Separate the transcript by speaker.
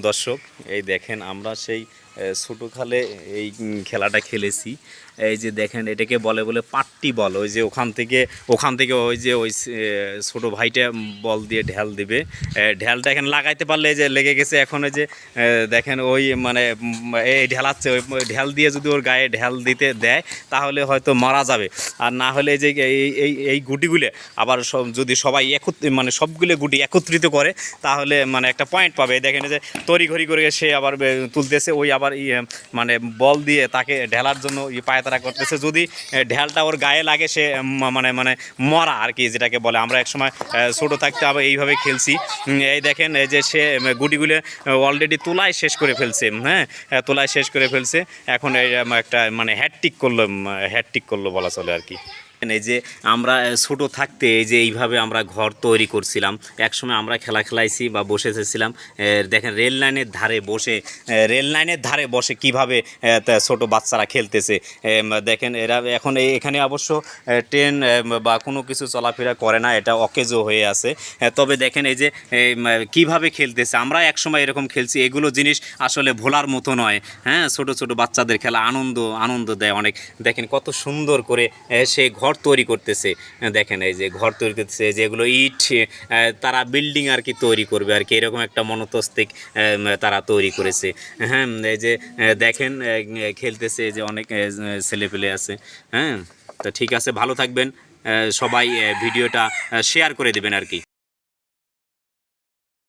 Speaker 1: দর্শক এই দেখেন আমরা সেই ছোটোখালে এই খেলাটা খেলেছি। এই যে দেখেন এটাকে বলে বলে পাট্টি বল। ওই যে ওখান থেকে ওই যে ওই ছোটো ভাইটা বল দিয়ে ঢেল দিবে। ঢেলটা এখানে লাগাইতে পারলে যে লেগে গেছে। এখন ওই যে দেখেন ওই মানে এই ঢেলাচ্ছে, ওই ঢেল দিয়ে যদি ওর গায়ে ঢেল দিতে দেয় তাহলে হয়তো মারা যাবে। আর না হলে যে এই গুটিগুলো আবার যদি সবাই মানে সবগুলো গুটি একত্রিত করে তাহলে মানে একটা পয়েন্ট পাবে। দেখেন যে তড়িঘড়ি করে সে আবার তুলতেছে, ওই আবার মানে বল দিয়ে তাকে ঢেলার জন্য পায়তারা করতেছে। যদি ঢেলটা ওর গায়ে লাগে সে মানে মানে মরা আর কি, যেটাকে বলে। আমরা একসময় ছোটো থাকতে আবার এইভাবে খেলছি। এই দেখেন এই যে সে গুটিগুলো অলরেডি তোলায় শেষ করে ফেলছে। হ্যাঁ, তোলায় শেষ করে ফেলছে। এখন এই একটা মানে হ্যাটট্রিক করলো বলা চলে আর কি। এই যে আমরা ছোটো থাকতে এই যে এইভাবে আমরা ঘর তৈরি করছিলাম। একসময় আমরা খেলাইছি বা বসে এসেছিলাম। দেখেন রেল লাইনের ধারে বসে কীভাবে ছোটো বাচ্চারা খেলতেছে। দেখেন এরা এখন এখানে অবশ্য ট্রেন বা কোনো কিছু চলাফেরা করে না, এটা অকেজো হয়ে আছে। তবে দেখেন এই যে কীভাবে খেলতেছে। আমরা একসময় এরকম খেলছি। এগুলো জিনিস আসলে ভোলার মতো নয়। হ্যাঁ, ছোটো বাচ্চাদের খেলা আনন্দ দেয় অনেক। দেখেন কত সুন্দর করে সে ঘর তৈরি করতেছে। দেখেন এই যে ঘর তৈরি করতেছে, যেগুলো ইট তারা বিল্ডিং আর কি তৈরি করবে আর কি, এরকম একটা মনস্তত্ত্বিক তারা তৈরি করেছে। হ্যাঁ, এই যে দেখেন খেলতেছে যে অনেক ছেলেপেলে আছে। হ্যাঁ, তো ঠিক আছে, ভালো থাকবেন সবাই। ভিডিওটা শেয়ার করে দেবেন আর কি।